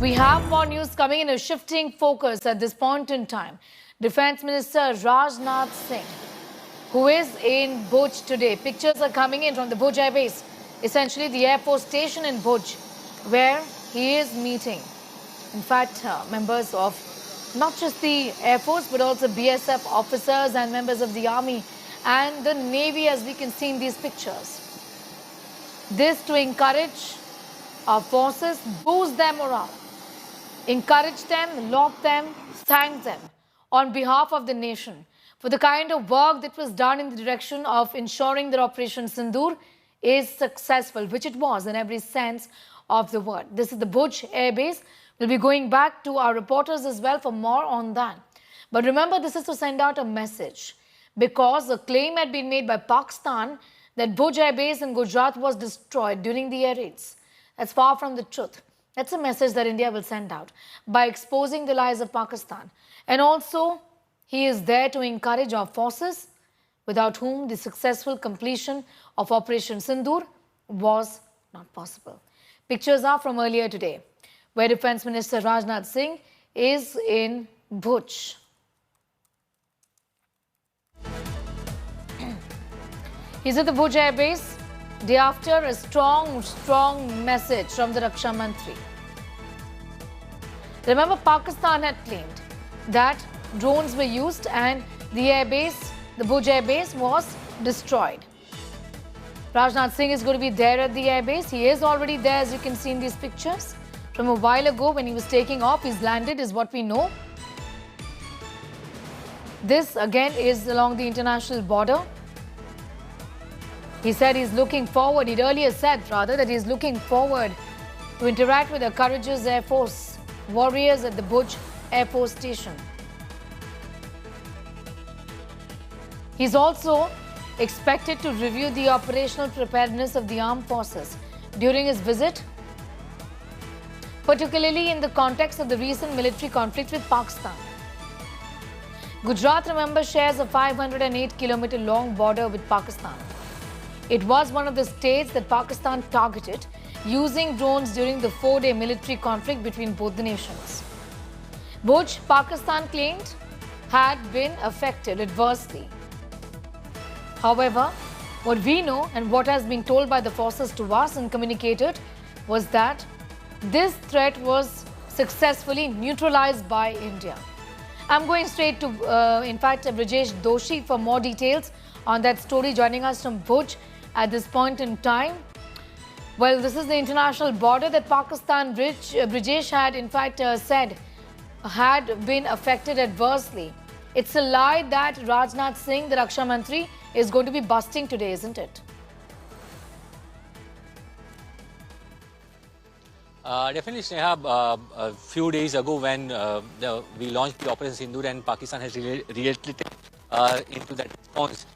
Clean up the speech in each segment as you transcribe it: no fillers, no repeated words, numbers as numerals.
We have more news coming in, a shifting focus at this point in time. Defense Minister Rajnath Singh, who is in Bhuj today. Pictures are coming in from the Bhuj Air Base, essentially the Air Force station in Bhuj, where he is meeting, in fact, members of not just the Air Force, but also BSF officers and members of the Army and the Navy, as we can see in these pictures. This to encourage our forces, boost their morale, encourage them, laud them, thank them on behalf of the nation for the kind of work that was done in the direction of ensuring that Operation Sindoor is successful, which it was in every sense of the word. This is the Bhuj Air Base. We'll be going back to our reporters as well for more on that. But remember, this is to send out a message, because a claim had been made by Pakistan that Bhuj Air Base in Gujarat was destroyed during the air raids. That's far from the truth. That's a message that India will send out by exposing the lies of Pakistan. And also, he is there to encourage our forces, without whom the successful completion of Operation Sindoor was not possible. Pictures are from earlier today, where Defense Minister Rajnath Singh is in Bhuj. He's at the Bhuj Air Base day after a strong message from the Raksha Mantri. Remember, Pakistan had claimed that drones were used and the air base, the Bhuj Air Base, was destroyed. Rajnath Singh is going to be there at the air base. He is already there, as you can see in these pictures. From a while ago, when he was taking off, he's landed, is what we know. This again is along the international border. He said he's looking forward, he'd earlier said rather that he's looking forward to interact with the courageous Air Force warriors at the Bhuj Air Force Station. He's also expected to review the operational preparedness of the armed forces during his visit, particularly in the context of the recent military conflict with Pakistan. Gujarat, remember, shares a 508-kilometer long border with Pakistan. It was one of the states that Pakistan targeted using drones during the 4-day military conflict between both the nations. Bhuj, Pakistan claimed, had been affected adversely. However, what we know and what has been told by the forces to us and communicated was that this threat was successfully neutralized by India. I'm going straight to, in fact, Brajesh Doshi for more details on that story, joining us from Bhuj at this point in time. Well, this is the international border that Pakistan, Brajesh had in fact said had been affected adversely. It's a lie that Rajnath Singh, the Raksha Mantri, is going to be busting today, isn't it? Definitely, Sneha. A few days ago, when we launched the Operation Sindoor and Pakistan has reiterated into that response,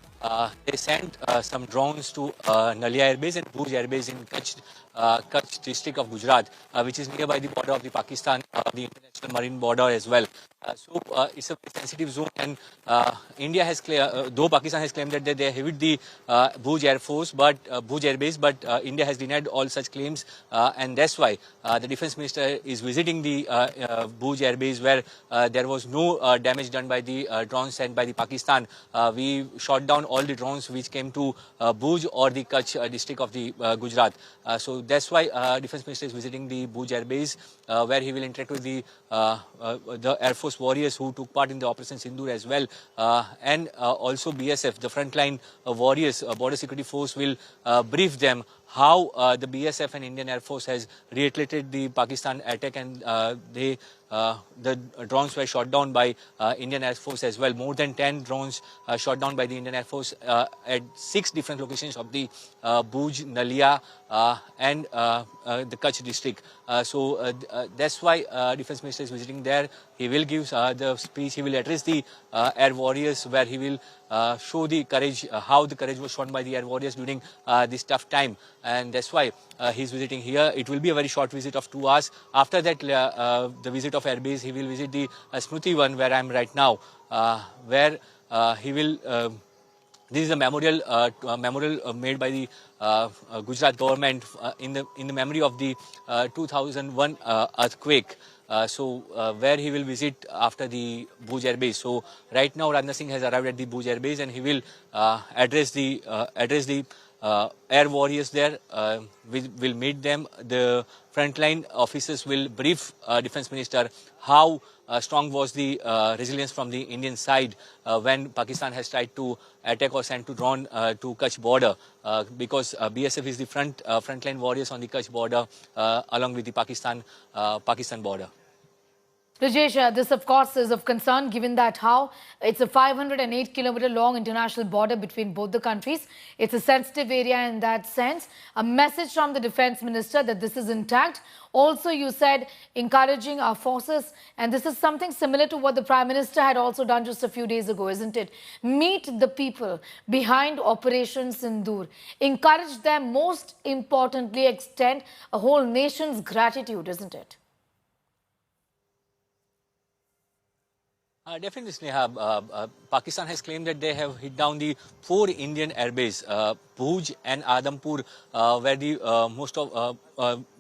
they sent some drones to Nalia Air Base and Bhuj Air Base in Kutch district of Gujarat, which is nearby the border of the Pakistan, the international marine border as well. So it's a very sensitive zone, and India has though Pakistan has claimed that they hit the Bhuj Air Base, but India has denied all such claims, and that's why the Defence Minister is visiting the Bhuj Air Base, where there was no damage done by the drones sent by the Pakistan. We shot down all the drones which came to Bhuj or the Kutch district of the Gujarat. So that's why Defence Minister is visiting the Bhuj Air Base, where he will interact with the Air Force warriors who took part in the Operation Sindoor as well, and also BSF, the frontline warriors, Border Security Force, will brief them how the BSF and Indian Air Force has reiterated the Pakistan attack, and the drones were shot down by Indian Air Force as well. More than 10 drones shot down by the Indian Air Force at 6 different locations of the Bhuj, Nalia and the Kutch district. So that's why Defence Minister is visiting there. He will give the speech, he will address the air warriors, where he will show the courage, how the courage was shown by the air warriors during this tough time. And that's why he's visiting here. It will be a very short visit of 2 hours. After that, the visit of Air Base, he will visit the Smruti One, where I am right now, where he will This is a memorial made by the Gujarat government in the memory of the 2001 earthquake. Where he will visit after the Bhuj Air Base. So right now Rajnath Singh has arrived at the Bhuj Air Base, and he will address the air warriors there. Will meet them. The frontline officers will brief Defence Minister how strong was the resilience from the Indian side when Pakistan has tried to attack or send to drone to Kutch border, because BSF is the frontline warriors on the Kutch border along with the Pakistan border. Rajesh, this of course is of concern given that how it's a 508-kilometer long international border between both the countries. It's a sensitive area in that sense. A message from the Defence Minister that this is intact. Also, you said encouraging our forces, and this is something similar to what the Prime Minister had also done just a few days ago, isn't it? Meet the people behind Operation Sindoor. Encourage them, most importantly, extend a whole nation's gratitude, isn't it? Definitely, Sneha. Pakistan has claimed that they have hit down the 4 Indian airbase. Bhuj and Adampur were the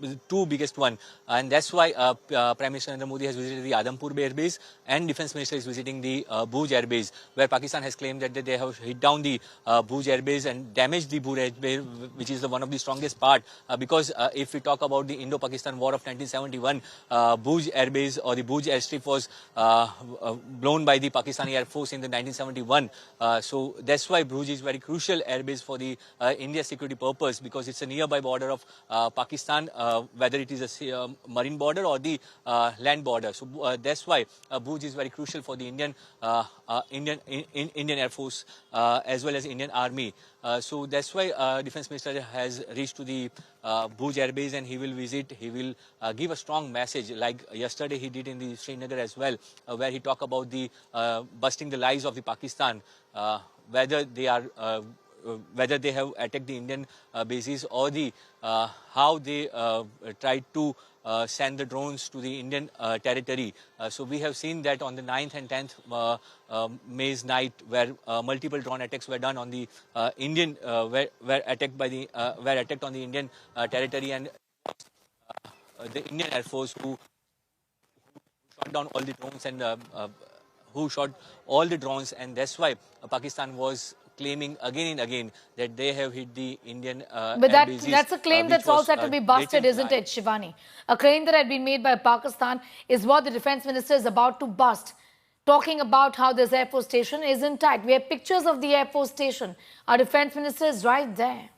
the 2 biggest one, and that's why Prime Minister Narendra Modi has visited the Adampur Air Base, and Defence Minister is visiting the Bhuj Air Base, where Pakistan has claimed that they have hit down the Bhuj Air Base and damaged the Bhuj Air Base, which is one of the strongest part. Because if we talk about the Indo-Pakistan War of 1971, Bhuj Air Base or the Bhuj airstrip was blown by the Pakistani Air Force in the 1971. So that's why Bhuj is very crucial airbase for the India security purpose, because it's a nearby border of Pakistan, whether it is a marine border or the land border. So that's why Bhuj is very crucial for the Indian Air Force as well as Indian Army. So that's why Defence Minister has reached to the Bhuj Air Base, and he will visit. He will give a strong message, like yesterday he did in the Srinagar as well, where he talked about the busting the lies of the Pakistan, whether they are whether they have attacked the Indian bases or the how they tried to send the drones to the Indian territory. So we have seen that on the 9th and 10th May's night, where multiple drone attacks were done on the Indian were attacked by the were attacked on the Indian territory, and the Indian Air Force who shot down all the drones and who shot all the drones, and that's why Pakistan was claiming again and again that they have hit the Indian But air bases, that's a claim that's all set to be busted, isn't it, Shivani? A claim that had been made by Pakistan is what the Defence Minister is about to bust. Talking about how this Air Force station is intact. We have pictures of the Air Force station. Our Defence Minister is right there.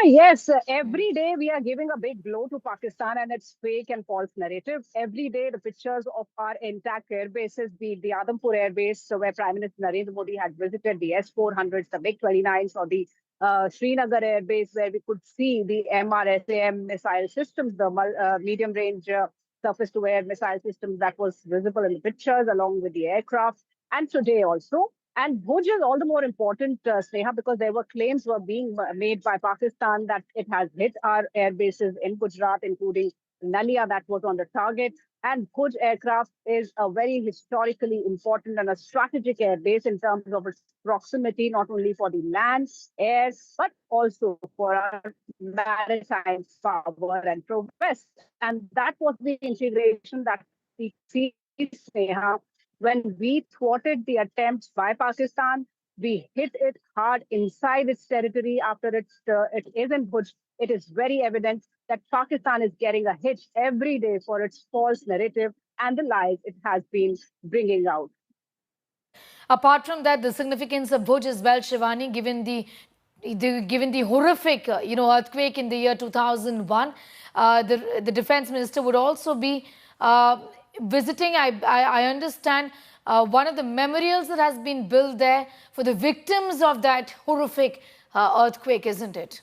Yes, every day we are giving a big blow to Pakistan and its fake and false narrative. Every day the pictures of our intact air bases, be it the Adampur Air Base, where Prime Minister Narendra Modi had visited, the S-400s, the MiG-29s, or the Srinagar Air Base, where we could see the MRSAM missile systems, the medium-range surface-to-air missile systems that was visible in the pictures, along with the aircraft. And today also, and Bhuj is all the more important, Sneha, because there were claims were being made by Pakistan that it has hit our air bases in Gujarat, including Nalia, that was on the target. And Bhuj aircraft is a very historically important and a strategic air base in terms of its proximity, not only for the land, air, but also for our maritime power and progress. And that was the integration that we see, Sneha. When we thwarted the attempts by Pakistan, we hit it hard inside its territory after it is in Bhuj. It is very evident that Pakistan is getting a hit every day for its false narrative and the lies it has been bringing out. Apart from that, the significance of Bhuj as well, Shivani, given the horrific earthquake in the year 2001, the Defence Minister would also be visiting, I understand, one of the memorials that has been built there for the victims of that horrific earthquake, isn't it?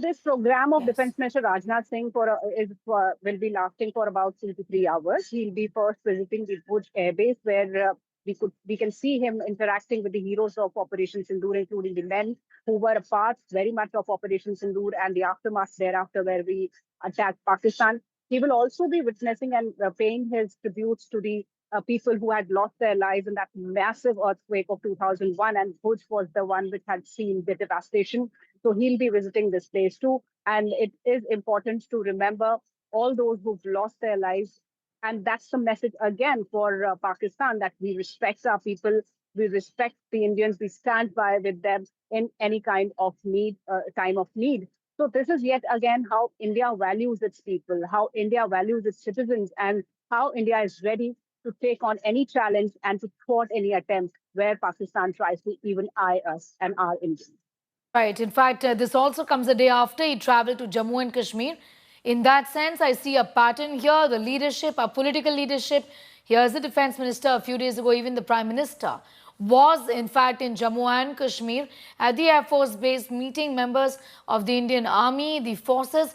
This program of Defence Minister Rajnath Singh will be lasting for about 2 to 3 hours. He'll be first visiting the Bhuj Air Base, where we can see him interacting with the heroes of Operation Sindoor, including the men who were a part very much of Operation Sindoor and the aftermath thereafter, where we attacked Pakistan. He will also be witnessing and paying his tributes to the people who had lost their lives in that massive earthquake of 2001. And Bhuj was the one which had seen the devastation. So he'll be visiting this place too. And it is important to remember all those who've lost their lives. And that's the message again for Pakistan, that we respect our people, we respect the Indians, we stand by with them in any kind of need, time of need. So this is yet again how India values its people, how India values its citizens, and how India is ready to take on any challenge and to thwart any attempt where Pakistan tries to even eye us and our Indians. Right. In fact, this also comes a day after he traveled to Jammu and Kashmir. In that sense, I see a pattern here. The leadership, our political leadership. Here's the defense minister a few days ago, even the prime minister was in fact in Jammu and Kashmir at the Air Force base meeting members of the Indian Army, the forces.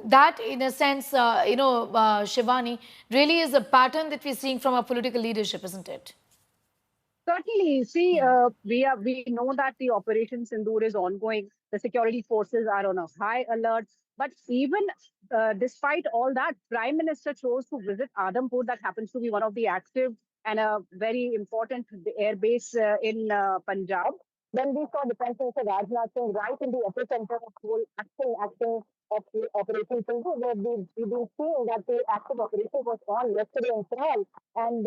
That in a sense, Shivani, really is a pattern that we're seeing from our political leadership, isn't it? Certainly, see, we know that the Operation Sindoor is ongoing. The security forces are on a high alert. But even despite all that, Prime Minister chose to visit Adhampur. That happens to be one of the active and a very important air base in Punjab. Then we saw Defense Minister Rajnath Singh right in the epicenter of whole acting of the Operation Sindoor, where we've been seeing that the active operation was on yesterday in Sahel, and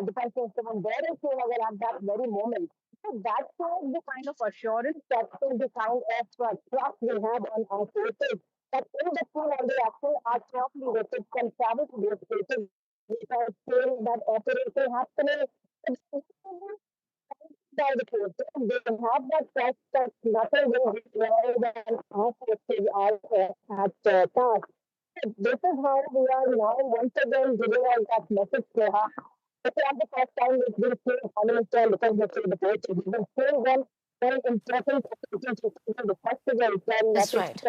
Defense Minister was there in Srinagar at that very moment. So that shows the kind of assurance, that shows the kind of trust we have on our forces, that in the field and the action, our top leadership can travel to those places without saying that operation happening by the forces. They have that trust that nothing will be wrong when our forces are at task. This is how we are now once again giving out that message to her. It's not the first time we've been seeing Prime Minister and Defense Minister in the past. We've been seeing them very important activities in the festivals and That's right.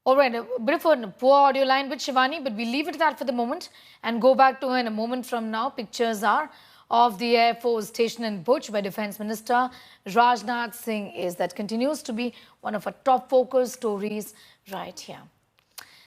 All right, a bit of a poor audio line with Shivani, but we leave it at that for the moment and go back to her in a moment from now. Pictures are of the Air Force station in Bhuj, where Defense Minister Rajnath Singh is. That continues to be one of our top focus stories right here.